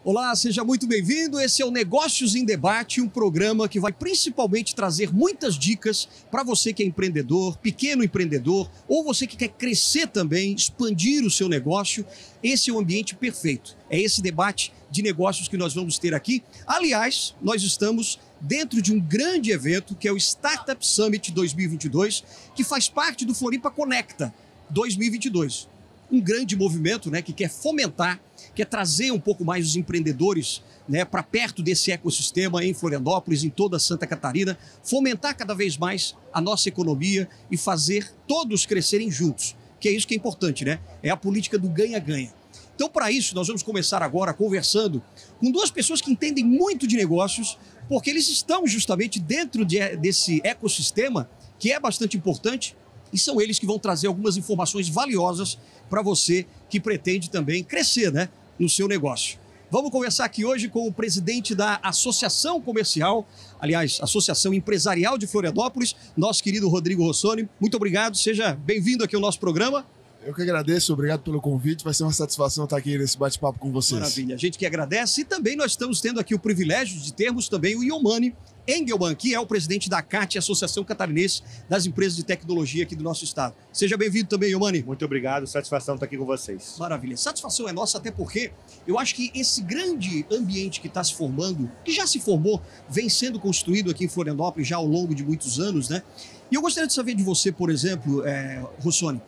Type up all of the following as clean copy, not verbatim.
Olá, seja muito bem-vindo. Esse é o Negócios em Debate, um programa que vai principalmente trazer muitas dicas para você que é empreendedor, pequeno empreendedor, ou você que quer crescer também, expandir o seu negócio. Esse é o ambiente perfeito. É esse debate de negócios que nós vamos ter aqui. Aliás, nós estamos dentro de um grande evento que é o Startup Summit 2022, que faz parte do Floripa Conecta 2022. Um grande movimento, né, que quer fomentar, quer trazer um pouco mais os empreendedores, né, para perto desse ecossistema em Florianópolis, em toda Santa Catarina, fomentar cada vez mais a nossa economia e fazer todos crescerem juntos, que é isso que é importante, né? É a política do ganha-ganha. Então, para isso, nós vamos começar agora conversando com duas pessoas que entendem muito de negócios, porque eles estão justamente dentro desse ecossistema, que é bastante importante, e são eles que vão trazer algumas informações valiosas para você que pretende também crescer, né, no seu negócio. Vamos conversar aqui hoje com o presidente da Associação Comercial, aliás, Associação Empresarial de Florianópolis, nosso querido Rodrigo Rossoni. Muito obrigado, seja bem-vindo aqui ao nosso programa. Eu que agradeço, obrigado pelo convite, vai ser uma satisfação estar aqui nesse bate-papo com vocês. Maravilha, a gente que agradece, e também nós estamos tendo aqui o privilégio de termos também o Yomani Engelmann, que é o presidente da CAT, Associação Catarinense das Empresas de Tecnologia aqui do nosso estado. Seja bem-vindo também, Yomani. Muito obrigado, satisfação estar aqui com vocês. Maravilha, satisfação é nossa, até porque eu acho que esse grande ambiente que está se formando, que já se formou, vem sendo construído aqui em Florianópolis já ao longo de muitos anos, né? E eu gostaria de saber de você, por exemplo, Rossoni,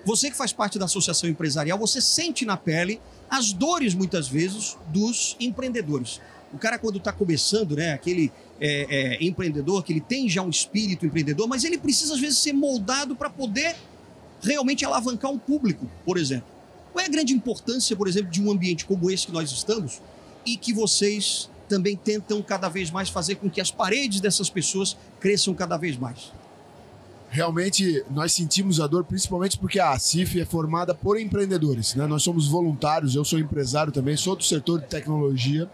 você que faz parte da associação empresarial, você sente na pele as dores, muitas vezes, dos empreendedores. O cara, quando está começando, né, aquele empreendedor, que ele tem já um espírito empreendedor, mas ele precisa, às vezes, ser moldado para poder realmente alavancar um público, por exemplo. Qual é a grande importância, por exemplo, de um ambiente como esse que nós estamos e que vocês também tentam cada vez mais fazer com que as paredes dessas pessoas cresçam cada vez mais? Realmente, nós sentimos a dor, principalmente porque a ACIF é formada por empreendedores, né? Nós somos voluntários, eu sou empresário também, sou do setor de tecnologia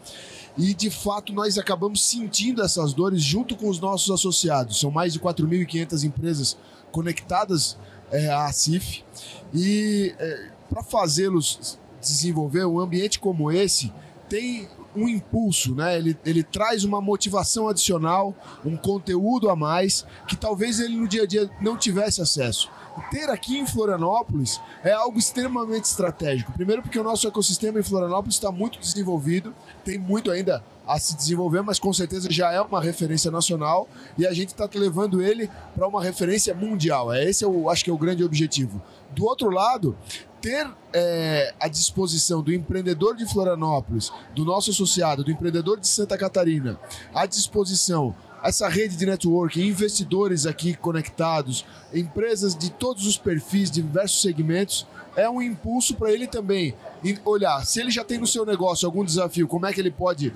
e, de fato, nós acabamos sentindo essas dores junto com os nossos associados. São mais de 4.500 empresas conectadas à ACIF e, para fazê-los desenvolver um ambiente como esse, tem um impulso, né? Ele traz uma motivação adicional, um conteúdo a mais, que talvez ele no dia a dia não tivesse acesso. Ter aqui em Florianópolis é algo extremamente estratégico. Primeiro porque o nosso ecossistema em Florianópolis está muito desenvolvido, tem muito ainda a se desenvolver, mas com certeza já é uma referência nacional e a gente está levando ele para uma referência mundial. Esse eu acho que é o grande objetivo. Do outro lado, ter à disposição do empreendedor de Florianópolis, do nosso associado, do empreendedor de Santa Catarina, à disposição essa rede de networking, investidores aqui conectados, empresas de todos os perfis, de diversos segmentos, é um impulso para ele também olhar. Se ele já tem no seu negócio algum desafio, como é que ele pode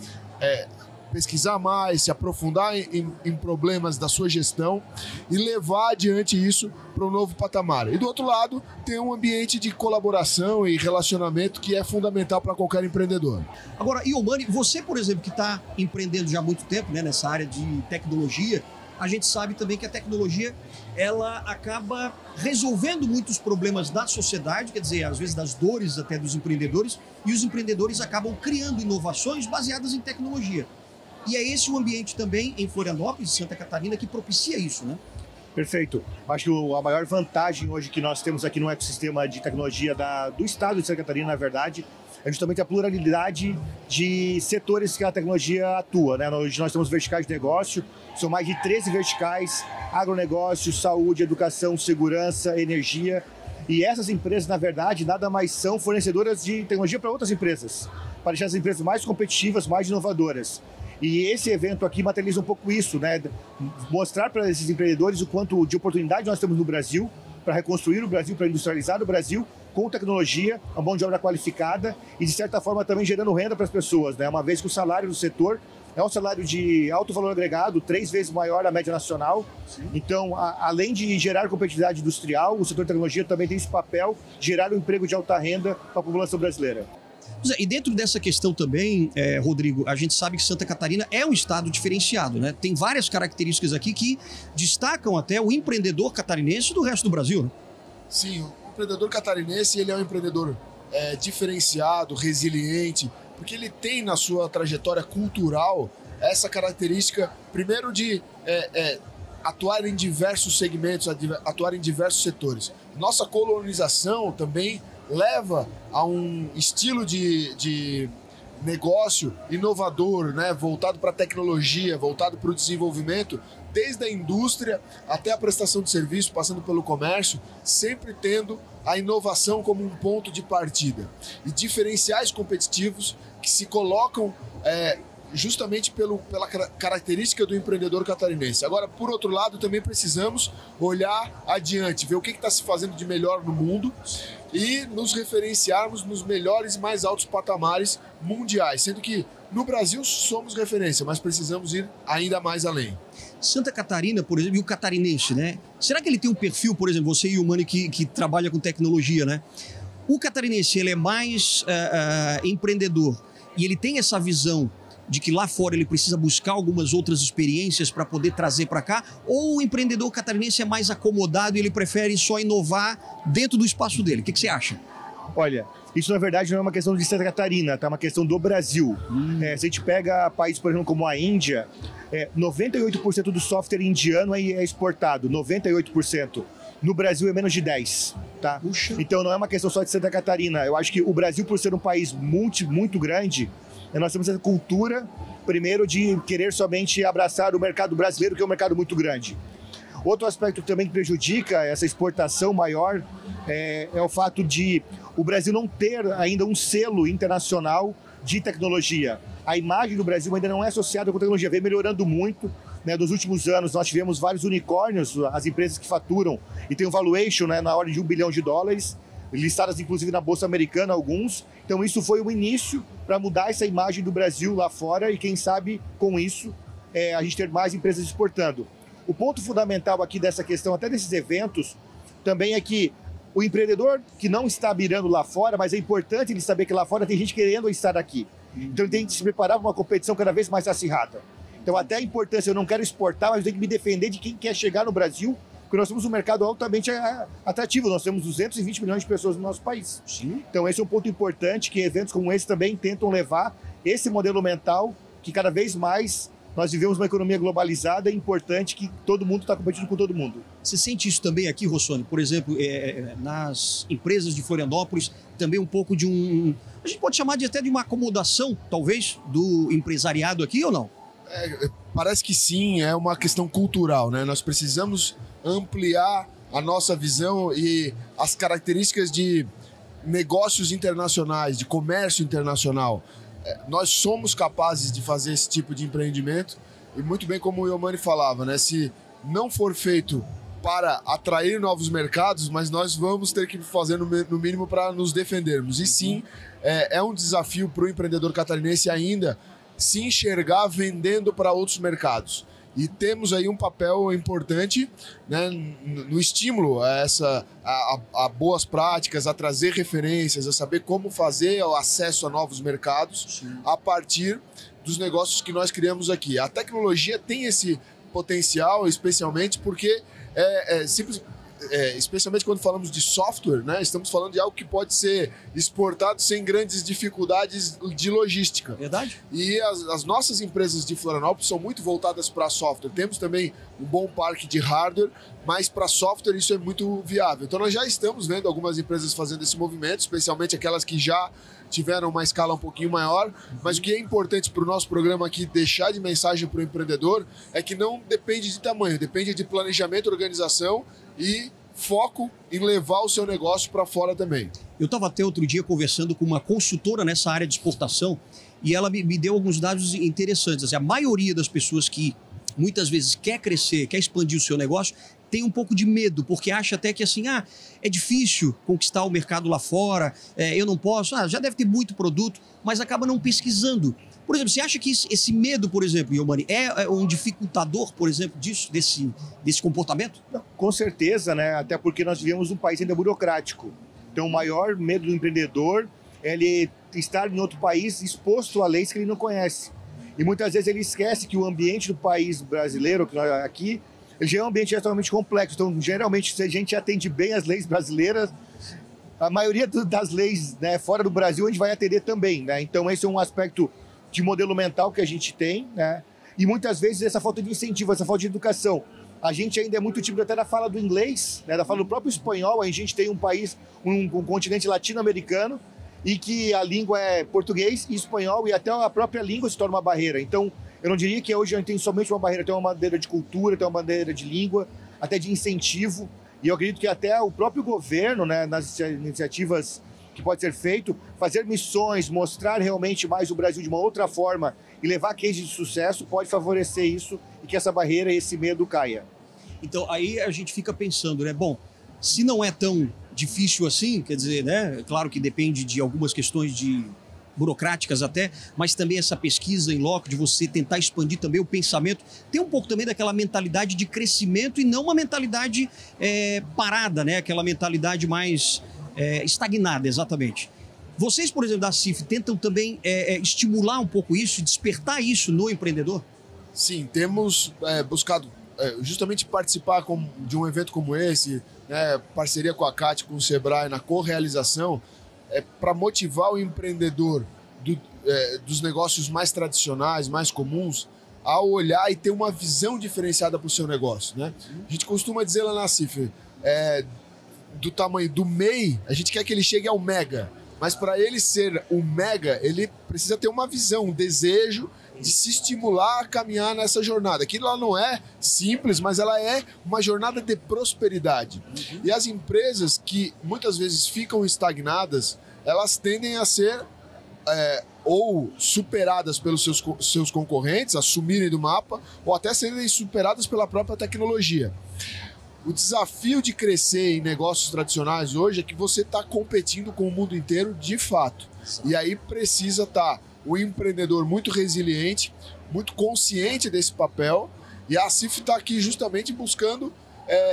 pesquisar mais, se aprofundar em problemas da sua gestão e levar adiante isso para um novo patamar. E do outro lado, tem um ambiente de colaboração e relacionamento que é fundamental para qualquer empreendedor. Agora, Yomani, você, por exemplo, que está empreendendo já há muito tempo, né, nessa área de tecnologia, a gente sabe também que a tecnologia ela acaba resolvendo muitos problemas da sociedade, quer dizer, às vezes das dores até dos empreendedores, e os empreendedores acabam criando inovações baseadas em tecnologia. E é esse o ambiente também em Florianópolis, Santa Catarina, que propicia isso, né? Perfeito. Acho que a maior vantagem hoje que nós temos aqui no ecossistema de tecnologia do estado de Santa Catarina, na verdade, é justamente a pluralidade de setores que a tecnologia atua, né? Hoje nós temos verticais de negócio, são mais de 13 verticais, agronegócio, saúde, educação, segurança, energia. E essas empresas, na verdade, nada mais são fornecedoras de tecnologia para outras empresas, para deixar as empresas mais competitivas, mais inovadoras. E esse evento aqui materializa um pouco isso, né? Mostrar para esses empreendedores o quanto de oportunidade nós temos no Brasil para reconstruir o Brasil, para industrializar o Brasil com tecnologia, uma mão de obra qualificada e, de certa forma, também gerando renda para as pessoas, né? Uma vez que o salário do setor é um salário de alto valor agregado, 3 vezes maior da média nacional. Sim. Então, além de gerar competitividade industrial, o setor de tecnologia também tem esse papel de gerar um emprego de alta renda para a população brasileira. E dentro dessa questão também, Rodrigo, a gente sabe que Santa Catarina é um estado diferenciado, né? Tem várias características aqui que destacam até o empreendedor catarinense do resto do Brasil, né? Sim, o empreendedor catarinense ele é um empreendedor diferenciado, resiliente, porque ele tem na sua trajetória cultural essa característica, primeiro de atuar em diversos segmentos, atuar em diversos setores. Nossa colonização também leva a um estilo de negócio inovador, né? Voltado para a tecnologia, voltado para o desenvolvimento, desde a indústria até a prestação de serviço, passando pelo comércio, sempre tendo a inovação como um ponto de partida. E diferenciais competitivos que se colocam justamente pela característica do empreendedor catarinense. Agora, por outro lado, também precisamos olhar adiante, ver o que está se fazendo de melhor no mundo e nos referenciarmos nos melhores e mais altos patamares mundiais, sendo que no Brasil somos referência, mas precisamos ir ainda mais além. Santa Catarina, por exemplo, e o catarinense, né? Será que ele tem um perfil, por exemplo, você e o Mani que trabalha com tecnologia, né? O catarinense, ele é mais empreendedor e ele tem essa visão de que lá fora ele precisa buscar algumas outras experiências para poder trazer para cá, ou o empreendedor catarinense é mais acomodado e ele prefere só inovar dentro do espaço dele? O que você acha? Olha, isso na verdade não é uma questão de Santa Catarina, tá? É uma questão do Brasil. Se a gente pega países, por exemplo, como a Índia, 98% do software indiano é exportado, 98%. No Brasil é menos de 10%, tá? Puxa. Então não é uma questão só de Santa Catarina. Eu acho que o Brasil, por ser um país muito grande, nós temos essa cultura, primeiro, de querer somente abraçar o mercado brasileiro, que é um mercado muito grande. Outro aspecto que também prejudica essa exportação maior é o fato de o Brasil não ter ainda um selo internacional de tecnologia. A imagem do Brasil ainda não é associada com tecnologia, vem melhorando muito. Né? Nos últimos anos nós tivemos vários unicórnios, as empresas que faturam e tem um valuation, né, na ordem de $1 bilhão, listadas inclusive na Bolsa Americana, alguns. Então isso foi o início para mudar essa imagem do Brasil lá fora e quem sabe com isso a gente ter mais empresas exportando. O ponto fundamental aqui dessa questão, até desses eventos, também é que o empreendedor que não está mirando lá fora, mas é importante ele saber que lá fora tem gente querendo estar aqui. Então ele tem que se preparar para uma competição cada vez mais acirrada. Então até a importância, eu não quero exportar, mas eu tenho que me defender de quem quer chegar no Brasil, porque nós temos um mercado altamente atrativo, nós temos 220 milhões de pessoas no nosso país. Sim. Então esse é um ponto importante, que eventos como esse também tentam levar esse modelo mental, que cada vez mais nós vivemos uma economia globalizada, é importante que todo mundo está competindo com todo mundo. Você sente isso também aqui, Rossoni? Por exemplo, nas empresas de Florianópolis, também um pouco de a gente pode chamar até de uma acomodação, talvez, do empresariado aqui ou não? Parece que sim, é uma questão cultural, né? Nós precisamos ampliar a nossa visão e as características de negócios internacionais, de comércio internacional. Nós somos capazes de fazer esse tipo de empreendimento e muito bem como o Yomani falava, né? Se não for feito para atrair novos mercados, mas nós vamos ter que fazer no mínimo para nos defendermos. E sim, é um desafio para o empreendedor catarinense ainda se enxergar vendendo para outros mercados. E temos aí um papel importante, né, no estímulo a boas práticas, a trazer referências, a saber como fazer o acesso a novos mercados. Sim. A partir dos negócios que nós criamos aqui. A tecnologia tem esse potencial, especialmente porque especialmente quando falamos de software, né, estamos falando de algo que pode ser exportado sem grandes dificuldades de logística. Verdade. E as nossas empresas de Florianópolis são muito voltadas para software. Temos também um bom parque de hardware, mas para software isso é muito viável. Então nós já estamos vendo algumas empresas fazendo esse movimento, especialmente aquelas que já tiveram uma escala um pouquinho maior, mas o que é importante para o nosso programa aqui deixar de mensagem para o empreendedor é que não depende de tamanho, depende de planejamento, organização e foco em levar o seu negócio para fora também. Eu estava até outro dia conversando com uma consultora nessa área de exportação e ela me deu alguns dados interessantes. Assim, a maioria das pessoas que muitas vezes quer crescer, quer expandir o seu negócio, tem um pouco de medo, porque acha até que assim, é difícil conquistar o mercado lá fora, eu não posso, já deve ter muito produto, mas acaba não pesquisando. Por exemplo, você acha que esse medo, por exemplo, Yomani, é um dificultador, por exemplo, desse comportamento? Não, com certeza, né? Até porque nós vivemos um país ainda burocrático. Então, o maior medo do empreendedor é ele estar em outro país exposto a leis que ele não conhece. E muitas vezes ele esquece que o ambiente do país brasileiro, que nós aqui, ele já é um ambiente extremamente complexo. Então, geralmente, se a gente atende bem as leis brasileiras, a maioria das leis, né, fora do Brasil, a gente vai atender também, né? Então esse é um aspecto de modelo mental que a gente tem, né? E muitas vezes essa falta de incentivo, essa falta de educação. A gente ainda é muito tímido até da fala do inglês, né, da fala do próprio espanhol. A gente tem um país, um continente latino-americano, e que a língua é português e espanhol, e até a própria língua se torna uma barreira. Então, eu não diria que hoje a gente tem somente uma barreira, tem uma bandeira de cultura, tem uma bandeira de língua, até de incentivo. E eu acredito que até o próprio governo, né, nas iniciativas que pode ser feito, fazer missões, mostrar realmente mais o Brasil de uma outra forma e levar cases de sucesso, pode favorecer isso e que essa barreira, esse medo caia. Então, aí a gente fica pensando, né? Bom, se não é tão difícil assim, quer dizer, né? Claro que depende de algumas questões burocráticas até, mas também essa pesquisa em loco, de você tentar expandir também o pensamento, tem um pouco também daquela mentalidade de crescimento e não uma mentalidade parada, né? Aquela mentalidade mais estagnada, exatamente. Vocês, por exemplo, da CIF, tentam também estimular um pouco isso, despertar isso no empreendedor? Sim, temos buscado justamente participar de um evento como esse, né, parceria com a CAT, com o Sebrae, na co-realização, para motivar o empreendedor dos negócios mais tradicionais, mais comuns, a olhar e ter uma visão diferenciada para o seu negócio, né? A gente costuma dizer lá na CIF, do tamanho do MEI, a gente quer que ele chegue ao mega, mas para ele ser o mega, ele precisa ter uma visão, um desejo de se estimular a caminhar nessa jornada. Aquilo lá não é simples, mas ela é uma jornada de prosperidade. E as empresas que muitas vezes ficam estagnadas, elas tendem a ser ou superadas pelos seus concorrentes, a sumirem do mapa, ou até serem superadas pela própria tecnologia. O desafio de crescer em negócios tradicionais hoje é que você está competindo com o mundo inteiro de fato. E aí precisa estar o empreendedor muito resiliente, muito consciente desse papel, e a CIF está aqui justamente buscando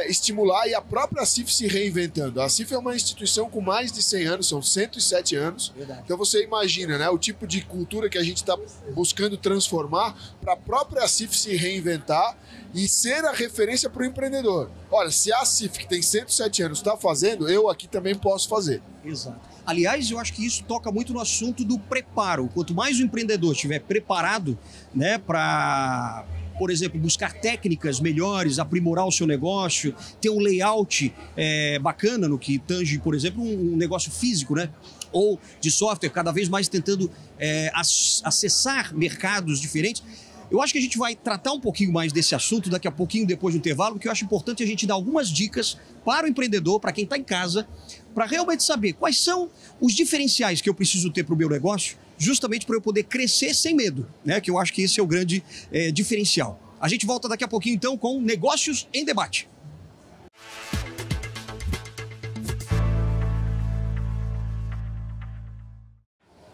estimular, e a própria CIF se reinventando. A CIF é uma instituição com mais de 100 anos, são 107 anos. Verdade. Então você imagina, né, o tipo de cultura que a gente está buscando transformar para a própria CIF se reinventar e ser a referência para o empreendedor. Olha, se a CIF, que tem 107 anos, está fazendo, eu aqui também posso fazer. Exato. Aliás, eu acho que isso toca muito no assunto do preparo. Quanto mais o empreendedor estiver preparado, né, para, por exemplo, buscar técnicas melhores, aprimorar o seu negócio, ter um layout bacana no que tange, por exemplo, um negócio físico, né? Ou de software, cada vez mais tentando acessar mercados diferentes. Eu acho que a gente vai tratar um pouquinho mais desse assunto daqui a pouquinho, depois do intervalo, porque eu acho importante a gente dar algumas dicas para o empreendedor, para quem está em casa, para realmente saber quais são os diferenciais que eu preciso ter para o meu negócio, justamente para eu poder crescer sem medo, né? Que eu acho que esse é o grande diferencial. A gente volta daqui a pouquinho, então, com Negócios em Debate.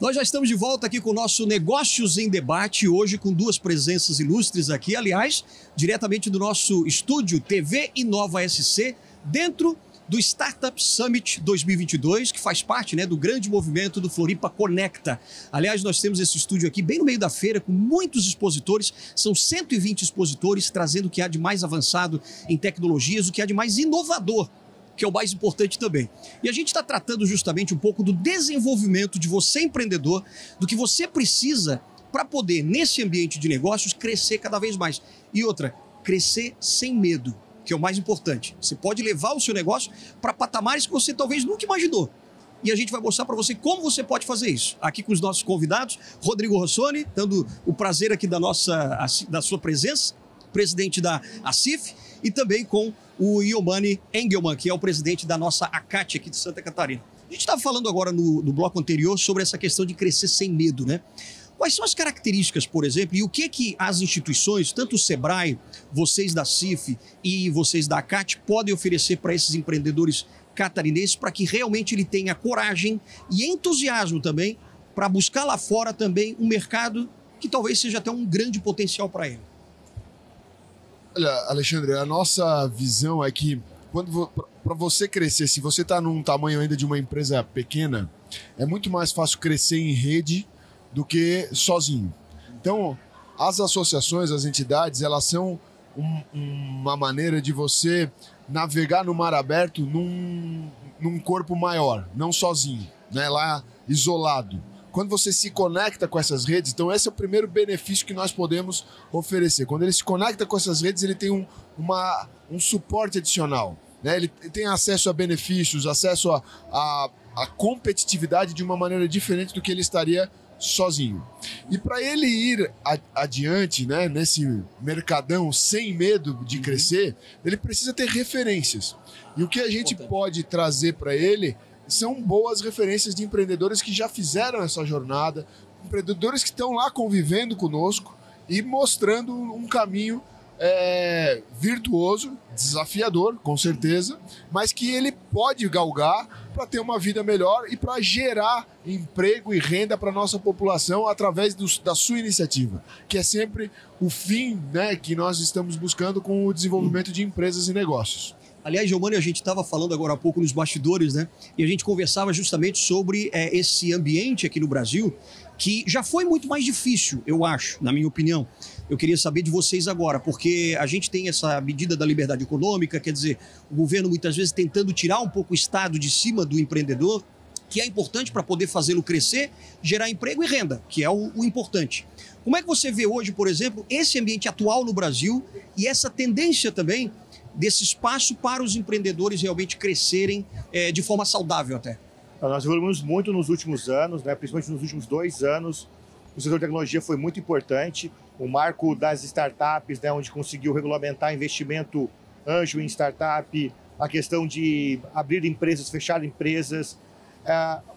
Nós já estamos de volta aqui com o nosso Negócios em Debate, hoje com duas presenças ilustres aqui, aliás, diretamente do nosso estúdio TV Inova SC, dentro do Startup Summit 2022, que faz parte, né, do grande movimento do Floripa Conecta. Aliás, nós temos esse estúdio aqui bem no meio da feira, com muitos expositores, são 120 expositores, trazendo o que há de mais avançado em tecnologias, o que há de mais inovador, que é o mais importante também. E a gente está tratando justamente um pouco do desenvolvimento de você, empreendedor, do que você precisa para poder, nesse ambiente de negócios, crescer cada vez mais. E outra, crescer sem medo, que é o mais importante. Você pode levar o seu negócio para patamares que você talvez nunca imaginou. E a gente vai mostrar para você como você pode fazer isso. Aqui com os nossos convidados, Rodrigo Rossoni, dando o prazer aqui da sua presença, presidente da ACIF, e também com o Iomani Engelmann, que é o presidente da nossa ACAT aqui de Santa Catarina. A gente estava falando agora no bloco anterior sobre essa questão de crescer sem medo, né? Quais são as características, por exemplo, e o que as instituições, tanto o Sebrae, vocês da CIF e vocês da ACAT, podem oferecer para esses empreendedores catarinenses para que realmente ele tenha coragem e entusiasmo também para buscar lá fora também um mercado que talvez seja até um grande potencial para ele? Olha, Alexandre, a nossa visão é que para você crescer, se você está num tamanho ainda de uma empresa pequena, é muito mais fácil crescer em rede do que sozinho. Então, as associações, as entidades, elas são uma maneira de você navegar no mar aberto num corpo maior, não sozinho, né? Lá isolado. Quando você se conecta com essas redes, então esse é o primeiro benefício que nós podemos oferecer. Quando ele se conecta com essas redes, ele tem um suporte adicional, né? Ele tem acesso a benefícios, acesso a competitividade de uma maneira diferente do que ele estaria sozinho. E para ele ir adiante, né, nesse mercadão sem medo de crescer, ele precisa ter referências. E o que a gente pode trazer para ele são boas referências de empreendedores que já fizeram essa jornada, empreendedores que estão lá convivendo conosco e mostrando um caminho virtuoso, desafiador, com certeza, mas que ele pode galgar para ter uma vida melhor e para gerar emprego e renda para a nossa população através da sua iniciativa, que é sempre o fim, né, que nós estamos buscando com o desenvolvimento de empresas e negócios. Aliás, Geomani, a gente estava falando agora há pouco nos bastidores, né? E a gente conversava justamente sobre esse ambiente aqui no Brasil, que já foi muito mais difícil, eu acho, na minha opinião. Eu queria saber de vocês agora, porque a gente tem essa medida da liberdade econômica, quer dizer, o governo muitas vezes tentando tirar um pouco o Estado de cima do empreendedor, que é importante para poder fazê-lo crescer, gerar emprego e renda, que é o importante. Como é que você vê hoje, por exemplo, esse ambiente atual no Brasil e essa tendência também desse espaço para os empreendedores realmente crescerem de forma saudável até? Nós evoluímos muito nos últimos anos, né? Principalmente nos últimos 2 anos. O setor de tecnologia foi muito importante. O marco das startups, né, onde conseguiu regulamentar investimento anjo em startup, a questão de abrir empresas, fechar empresas,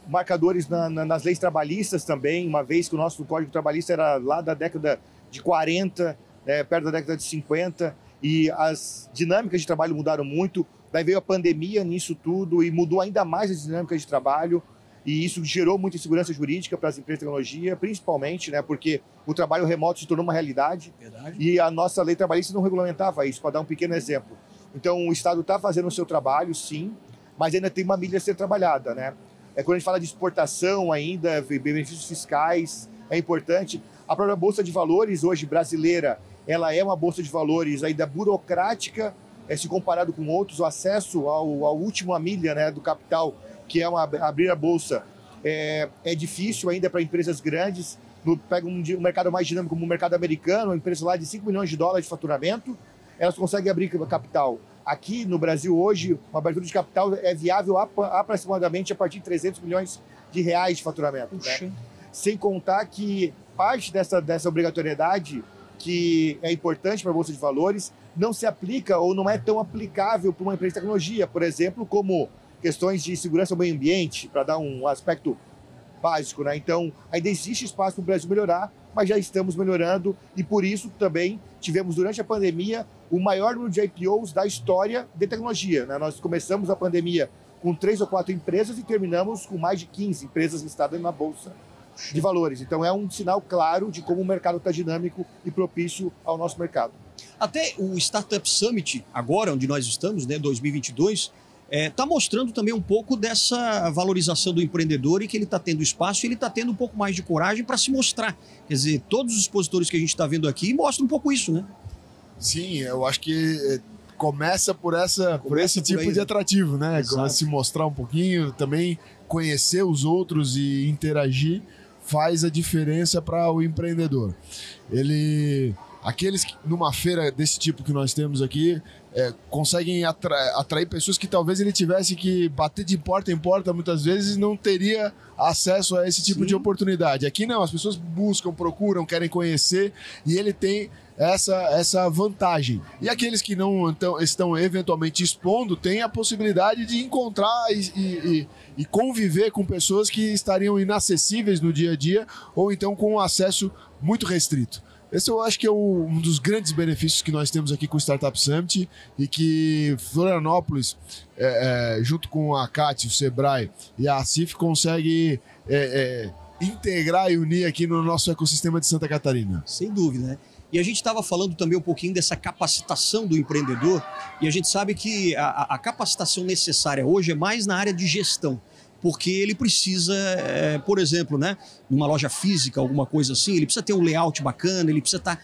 marcadores nas leis trabalhistas também, uma vez que o nosso Código Trabalhista era lá da década de 40, perto da década de 50, e as dinâmicas de trabalho mudaram muito. Daí veio a pandemia nisso tudo e mudou ainda mais as dinâmicas de trabalho, e isso gerou muita insegurança jurídica para as empresas de tecnologia, principalmente, né, porque o trabalho remoto se tornou uma realidade. Verdade. E a nossa lei trabalhista não regulamentava isso, para dar um pequeno exemplo. Então o Estado está fazendo o seu trabalho, sim, mas ainda tem uma milha a ser trabalhada, né? Quando a gente fala de exportação ainda, benefícios fiscais, é importante. A própria Bolsa de Valores hoje brasileira, ela é uma bolsa de valores ainda burocrática, se comparado com outros. O acesso ao último milha, né, do capital, que é abrir a bolsa, é difícil ainda para empresas grandes. Pega um mercado mais dinâmico como o mercado americano, uma empresa lá de 5 milhões de dólares de faturamento, elas conseguem abrir capital. Aqui no Brasil hoje, uma abertura de capital é viável aproximadamente a partir de 300 milhões de reais de faturamento. Né? Sem contar que parte dessa obrigatoriedade, que é importante para a Bolsa de Valores, não se aplica ou não é tão aplicável para uma empresa de tecnologia, por exemplo, como questões de segurança ao meio ambiente, para dar um aspecto básico, né? Então, ainda existe espaço para o Brasil melhorar, mas já estamos melhorando, e por isso também tivemos durante a pandemia o maior número de IPOs da história de tecnologia, né? Nós começamos a pandemia com 3 ou 4 empresas e terminamos com mais de 15 empresas listadas na Bolsa de Valores. Então é um sinal claro de como o mercado está dinâmico e propício ao nosso mercado. Até o Startup Summit, agora onde nós estamos, né, 2022, está mostrando também um pouco dessa valorização do empreendedor, e que ele está tendo espaço e ele está tendo um pouco mais de coragem para se mostrar. Quer dizer, todos os expositores que a gente está vendo aqui mostram um pouco isso, né? Sim, eu acho que começa por esse tipo aí, de atrativo, né? Começa a se mostrar um pouquinho, também conhecer os outros e interagir faz a diferença para o empreendedor. Aqueles que, numa feira desse tipo que nós temos aqui, conseguem atrair pessoas que talvez ele tivesse que bater de porta em porta muitas vezes, não teria acesso a esse tipo de oportunidade. Aqui não, as pessoas buscam, procuram, querem conhecer, e ele tem essa vantagem. E aqueles que não estão eventualmente expondo têm a possibilidade de encontrar e conviver com pessoas que estariam inacessíveis no dia a dia, ou então com um acesso muito restrito. Esse eu acho que é um dos grandes benefícios que nós temos aqui com o Startup Summit, e que Florianópolis, junto com a CAT, o Sebrae e a ACIF, consegue integrar e unir aqui no nosso ecossistema de Santa Catarina. Sem dúvida, né? E a gente estava falando também um pouquinho dessa capacitação do empreendedor, e a gente sabe que a capacitação necessária hoje é mais na área de gestão, porque ele precisa, por exemplo, né, numa loja física, alguma coisa assim, ele precisa ter um layout bacana, ele precisa estar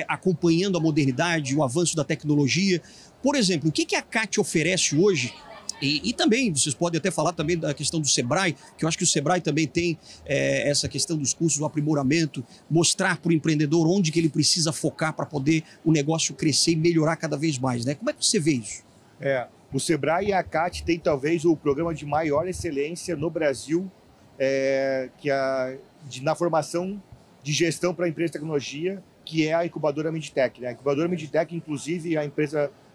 acompanhando a modernidade, o avanço da tecnologia. Por exemplo, o que a CAT oferece hoje? E também, vocês podem até falar também da questão do Sebrae, que eu acho que o Sebrae também tem essa questão dos cursos, do aprimoramento, mostrar para o empreendedor onde que ele precisa focar para poder o negócio crescer e melhorar cada vez mais, né? Como é que você vê isso? O Sebrae e a CAT têm talvez o programa de maior excelência no Brasil, na formação de gestão para empresa de tecnologia, que é a incubadora Midtech, né? A incubadora Midtech, inclusive, a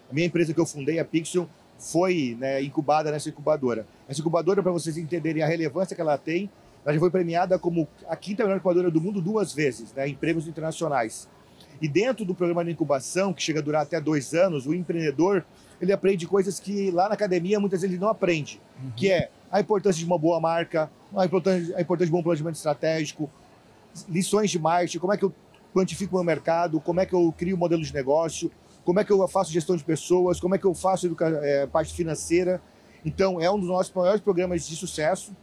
minha empresa que eu fundei, a Pixion, foi, né, incubada nessa incubadora. Essa incubadora, para vocês entenderem a relevância que ela tem, ela já foi premiada como a 5ª melhor incubadora do mundo 2 vezes, né, em prêmios internacionais. E dentro do programa de incubação, que chega a durar até 2 anos, o empreendedor ele aprende coisas que lá na academia muitas vezes ele não aprende, que é a importância de uma boa marca, a importância de um bom planejamento estratégico, lições de marketing, como é que eu quantifico o meu mercado, como é que eu crio um modelo de negócio, como é que eu faço gestão de pessoas, como é que eu faço parte financeira. Então, é um dos nossos maiores programas de sucesso,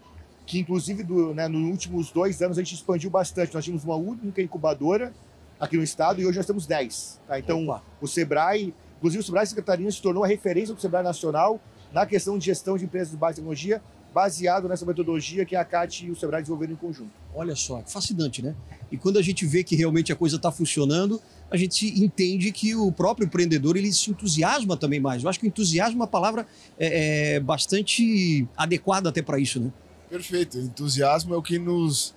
que inclusive nos últimos 2 anos a gente expandiu bastante. Nós tínhamos uma única incubadora aqui no estado e hoje nós temos 10. Tá? Então, o Sebrae, inclusive o Sebrae Santa Catarina se tornou a referência do Sebrae Nacional na questão de gestão de empresas de baixa tecnologia, baseado nessa metodologia que a CAT e o Sebrae desenvolveram em conjunto. Olha só, fascinante, né? E quando a gente vê que realmente a coisa está funcionando, a gente entende que o próprio empreendedor ele se entusiasma também mais. Eu acho que o entusiasmo é uma palavra bastante adequada até para isso, né? Perfeito. O entusiasmo é o que nos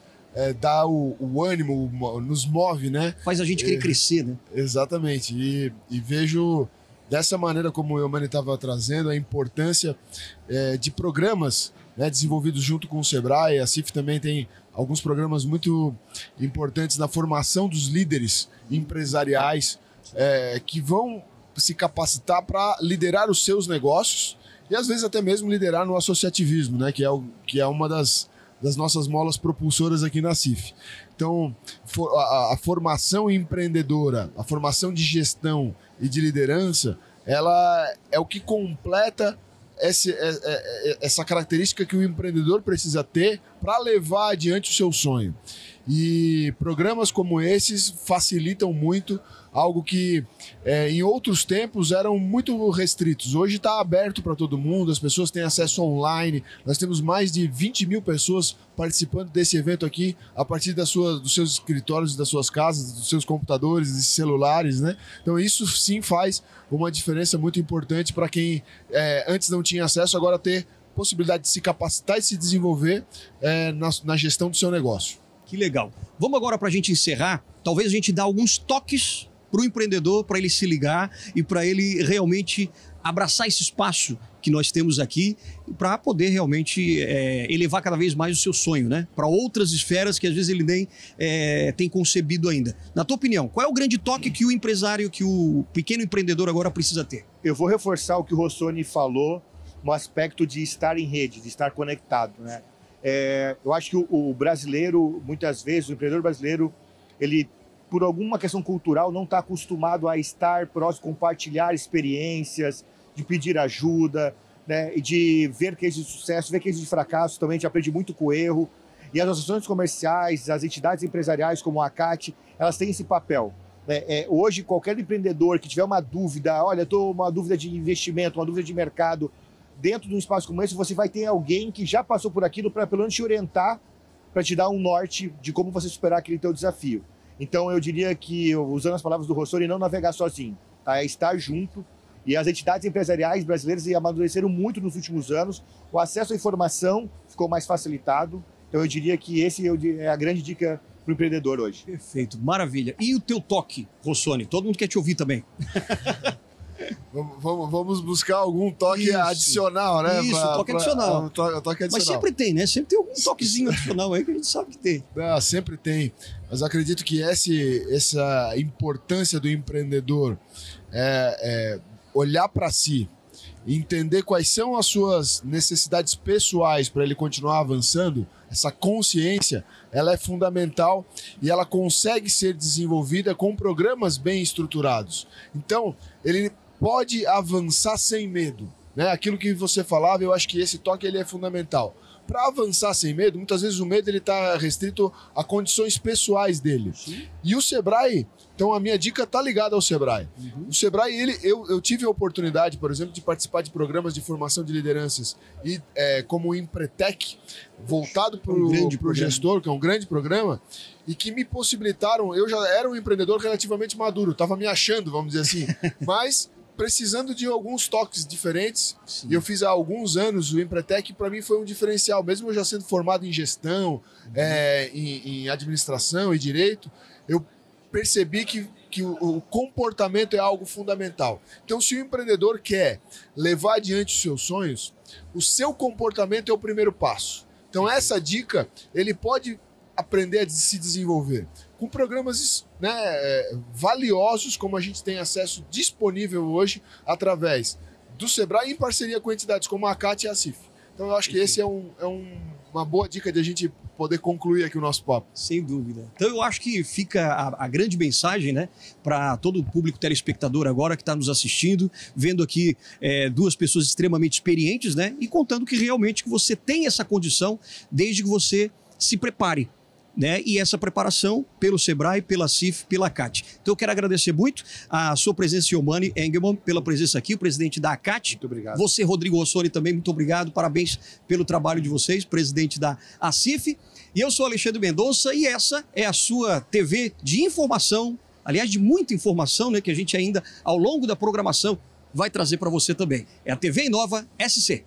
dá o ânimo, nos move, né? Faz a gente querer crescer, né? Exatamente. E vejo dessa maneira como o Eumani estava trazendo a importância de programas, né, desenvolvidos junto com o Sebrae. A CIF também tem alguns programas muito importantes na formação dos líderes empresariais que vão se capacitar para liderar os seus negócios e às vezes até mesmo liderar no associativismo, né, que é uma das nossas molas propulsoras aqui na CIF. Então, a formação empreendedora, a formação de gestão e de liderança, ela é o que completa essa característica que o empreendedor precisa ter para levar adiante o seu sonho. E programas como esses facilitam muito algo que em outros tempos eram muito restritos. Hoje está aberto para todo mundo, as pessoas têm acesso online. Nós temos mais de 20 mil pessoas participando desse evento aqui a partir dos seus escritórios, das suas casas, dos seus computadores e celulares, né? Então isso sim faz uma diferença muito importante para quem antes não tinha acesso, agora ter possibilidade de se capacitar e se desenvolver na gestão do seu negócio. Que legal. Vamos agora, para a gente encerrar, talvez a gente dê alguns toques para o empreendedor, para ele se ligar e para ele realmente abraçar esse espaço que nós temos aqui para poder realmente elevar cada vez mais o seu sonho, né? Para outras esferas que às vezes ele nem tem concebido ainda. Na tua opinião, qual é o grande toque que o empresário, que o pequeno empreendedor agora precisa ter? Eu vou reforçar o que o Rossoni falou no aspecto de estar em rede, de estar conectado, né? Eu acho que o brasileiro, muitas vezes, o empreendedor brasileiro, ele, por alguma questão cultural, não está acostumado a estar próximo, compartilhar experiências, de pedir ajuda, né, e de ver cases de sucesso, ver cases de fracasso, também a gente aprende muito com o erro. E as associações comerciais, as entidades empresariais como a CAT, elas têm esse papel. Hoje, qualquer empreendedor que tiver uma dúvida, olha, estou uma dúvida de investimento, uma dúvida de mercado, dentro de um espaço como esse, você vai ter alguém que já passou por aquilo para pelo menos te orientar, para te dar um norte de como você superar aquele teu desafio. Então, eu diria que, usando as palavras do Rossoni, não navegar sozinho, tá? É estar junto. E as entidades empresariais brasileiras amadureceram muito nos últimos anos. O acesso à informação ficou mais facilitado. Então, eu diria que esse é a grande dica para o empreendedor hoje. Perfeito, maravilha. E o teu toque, Rossoni? Todo mundo quer te ouvir também. Vamos buscar algum toque adicional, né? Isso, toque adicional. Toque adicional. Mas sempre tem, né? Sempre tem algum toquezinho adicional aí que a gente sabe que tem. Sempre tem. Mas acredito que essa importância do empreendedor olhar para si, entender quais são as suas necessidades pessoais para ele continuar avançando, essa consciência, ela é fundamental e ela consegue ser desenvolvida com programas bem estruturados. Então, ele pode avançar sem medo. né? Aquilo que você falava, eu acho que esse toque ele é fundamental. Para avançar sem medo, muitas vezes o medo ele está restrito a condições pessoais dele. Sim. E o Sebrae, então a minha dica está ligada ao Sebrae. O Sebrae, eu tive a oportunidade, por exemplo, de participar de programas de formação de lideranças e como Empretec, voltado para o gestor, que é um grande programa, e que me possibilitaram, eu já era um empreendedor relativamente maduro, estava me achando, vamos dizer assim, mas precisando de alguns toques diferentes. Sim. E eu fiz há alguns anos o Empretec, para mim foi um diferencial, mesmo eu já sendo formado em gestão, em administração e direito, eu percebi que o comportamento é algo fundamental. Então, se o empreendedor quer levar adiante os seus sonhos, o seu comportamento é o primeiro passo. Então, essa dica, ele pode aprender a se desenvolver com programas, né, valiosos, como a gente tem acesso disponível hoje, através do Sebrae, em parceria com entidades como a ACAT e a CIF. Então, eu acho que esse é uma boa dica de a gente poder concluir aqui o nosso papo. Sem dúvida. Então, eu acho que fica a grande mensagem, né, para todo o público telespectador agora que está nos assistindo, vendo aqui duas pessoas extremamente experientes, né, e contando que realmente que você tem essa condição desde que você se prepare. Né? E essa preparação pelo Sebrae, pela CIF, pela CAT. Então eu quero agradecer muito a sua presença, Yomani Engelmann, pela presença aqui, o presidente da CAT. Muito obrigado. Você, Rodrigo Ossoli, também, muito obrigado. Parabéns pelo trabalho de vocês, presidente da CIF. E eu sou Alexandre Mendonça e essa é a sua TV de informação, aliás, de muita informação, né, que a gente ainda, ao longo da programação, vai trazer para você também. É a TV Inova SC.